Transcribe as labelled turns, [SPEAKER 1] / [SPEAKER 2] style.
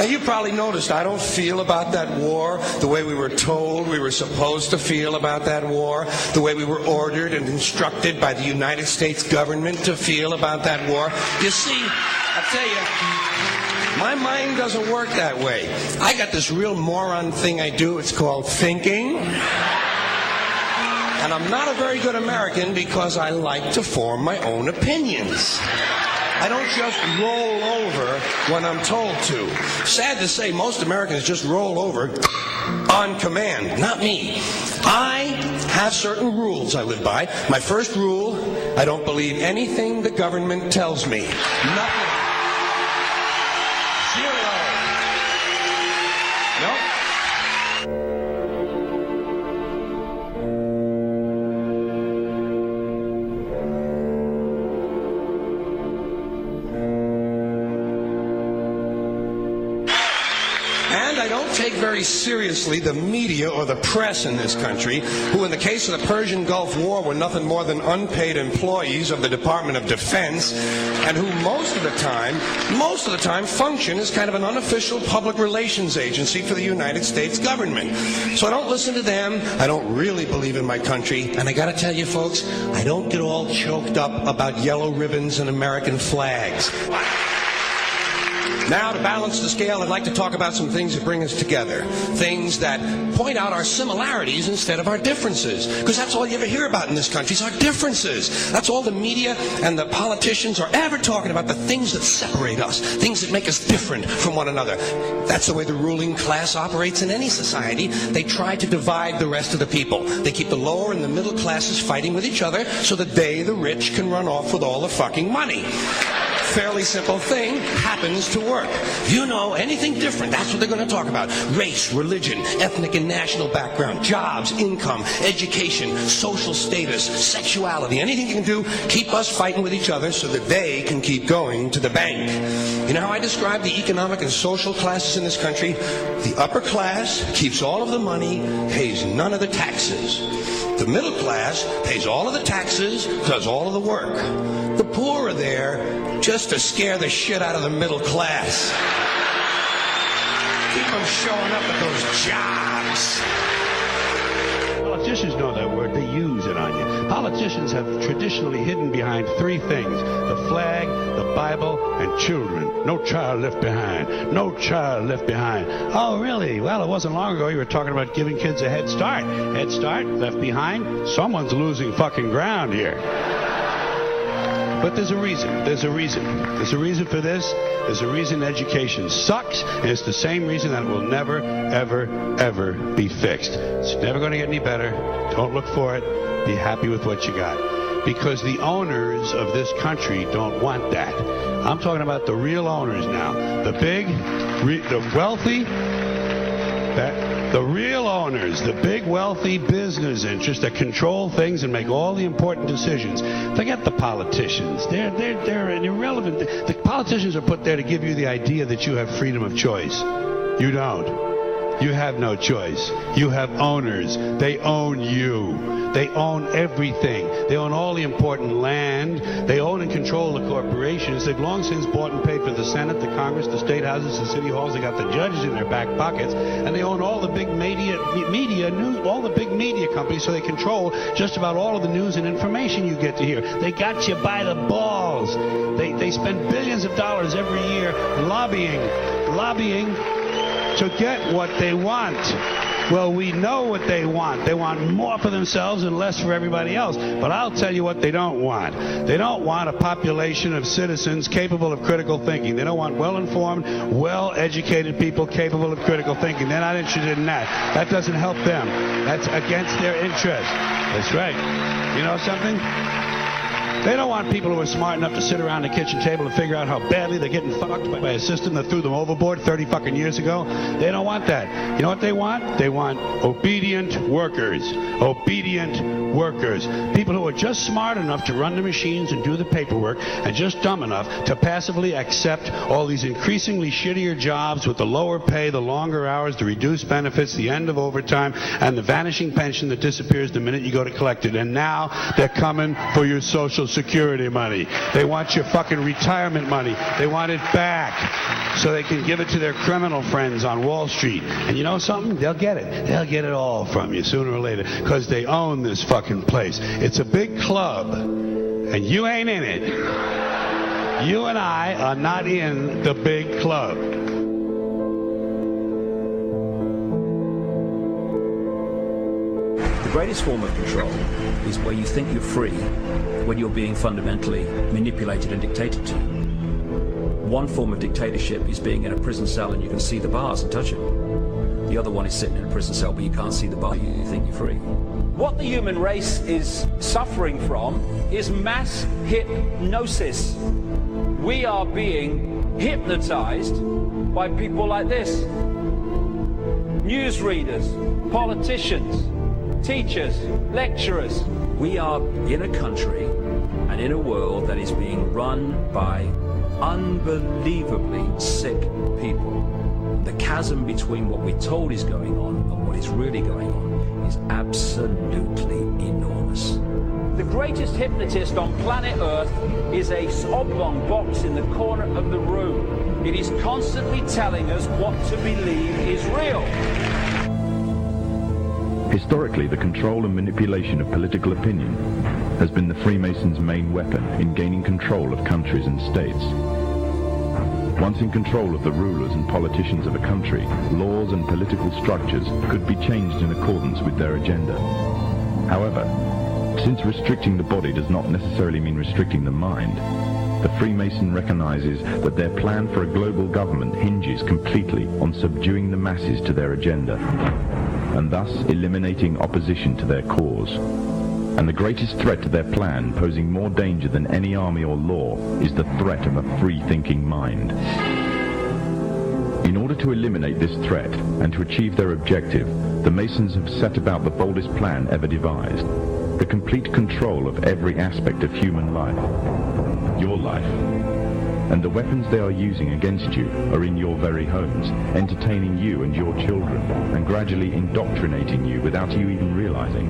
[SPEAKER 1] you probably noticed I don't feel about that war the way we were told we were supposed to feel about that war, the way we were ordered and instructed by the United States government to feel about that war. You see, I tell you, my mind doesn't work that way. I got this real moron thing I do. It's called thinking. And I'm not a very good American because I like to form my own opinions. I don't just roll over when I'm told to. Sad to say, most Americans just roll over on command. Not me. I have certain rules I live by. My first rule, I don't believe anything the government tells me. Nothing. Zero. Nope. And I don't take very seriously the media or the press in this country, who in the case of the Persian Gulf War were nothing more than unpaid employees of the Department of Defense, and who most of the time function as kind of an unofficial public relations agency for the United States government. So I don't listen to them. I don't really believe in my country. And I gotta tell you folks, I don't get all choked up about yellow ribbons and American flags. Now, to balance the scale, I'd like to talk about some things that bring us together. Things that point out our similarities instead of our differences. Because that's all you ever hear about in this country is our differences. That's all the media and the politicians are ever talking about, the things that separate us, things that make us different from one another. That's the way the ruling class operates in any society. They try to divide the rest of the people. They keep the lower and the middle classes fighting with each other so that they, the rich, can run off with all the fucking money. Fairly simple thing, happens to work. You know, anything different, that's what they're going to talk about. Race, religion, ethnic and national background, jobs, income, education, social status, sexuality, anything you can do, keep us fighting with each other so that they can keep going to the bank. You know how I describe the economic and social classes in this country? The upper class keeps all of the money, pays none of the taxes. The middle class pays all of the taxes, does all of the work. The poor are there just to scare the shit out of the middle class. Keep them showing up at those jobs.
[SPEAKER 2] Politicians know that word. They use it on you. Politicians have traditionally hidden behind three things: the flag, the Bible, and children. No child left behind. No child left behind. Oh, really? Well, it wasn't long ago you were talking about giving kids a head start. Head start, left behind. Someone's losing fucking ground here. But there's a reason. There's a reason. There's a reason for this. There's a reason education sucks, and it's the same reason that it will never, ever, ever be fixed. It's never going to get any better. Don't look for it. Be happy with what you got. Because the owners of this country don't want that. I'm talking about the real owners now. The big, the wealthy, the real owners, the big wealthy business interests that control things and make all the important decisions. Forget the politicians. They're irrelevant. The politicians are put there to give you the idea that you have freedom of choice. You don't. You have no choice. You have owners. They own you. They own everything. They own all the important land. They own and control the corporations. They've long since bought and paid for the Senate, the Congress, the state houses, the city halls. They got the judges in their back pockets, and they own all the big media news, all the big media companies. So they control just about all of the news and information you get to hear. They got you by the balls. They spend billions of dollars every year lobbying to get what they want. Well, we know what they want. They want more for themselves and less for everybody else. But I'll tell you what they don't want. They don't want a population of citizens capable of critical thinking. They don't want well-informed, well-educated people capable of critical thinking. They're not interested in that. That doesn't help them. That's against their interest. That's right. You know something? They don't want people who are smart enough to sit around the kitchen table and figure out how badly they're getting fucked by a system that threw them overboard 30 fucking years ago. They don't want that. You know what they want? They want obedient workers. Obedient workers. People who are just smart enough to run the machines and do the paperwork, and just dumb enough to passively accept all these increasingly shittier jobs with the lower pay, the longer hours, the reduced benefits, the end of overtime, and the vanishing pension that disappears the minute you go to collect it. And now they're coming for your Social Security money. They want your fucking retirement money. They want it back so they can give it to their criminal friends on Wall Street. And you know something? They'll get it. They'll get it all from you sooner or later because they own this fucking place. It's a big club, and you ain't in it. You and I are not in the big club.
[SPEAKER 3] The greatest form of control is where you think you're free when you're being fundamentally manipulated and dictated to. One form of dictatorship is being in a prison cell and you can see the bars and touch them. The other one is sitting in a prison cell but you can't see the bar, you think you're free.
[SPEAKER 4] What the human race is suffering from is mass hypnosis. We are being hypnotized by people like this. Newsreaders, politicians, teachers, lecturers.
[SPEAKER 3] We are in a country and in a world that is being run by unbelievably sick people. The chasm between what we're told is going on and what is really going on is absolutely enormous.
[SPEAKER 4] The greatest hypnotist on planet Earth is a oblong box in the corner of the room. It is constantly telling us what to believe is real.
[SPEAKER 5] Historically, the control and manipulation of political opinion has been the Freemasons' main weapon in gaining control of countries and states. Once in control of the rulers and politicians of a country, laws and political structures could be changed in accordance with their agenda. However, since restricting the body does not necessarily mean restricting the mind, the Freemason recognizes that their plan for a global government hinges completely on subduing the masses to their agenda, and thus eliminating opposition to their cause. And the greatest threat to their plan, posing more danger than any army or law, is the threat of a free-thinking mind. In order to eliminate this threat and to achieve their objective, the Masons have set about the boldest plan ever devised: the complete control of every aspect of human life, your life. And the weapons they are using against you are in your very homes, entertaining you and your children, and gradually indoctrinating you without you even realizing.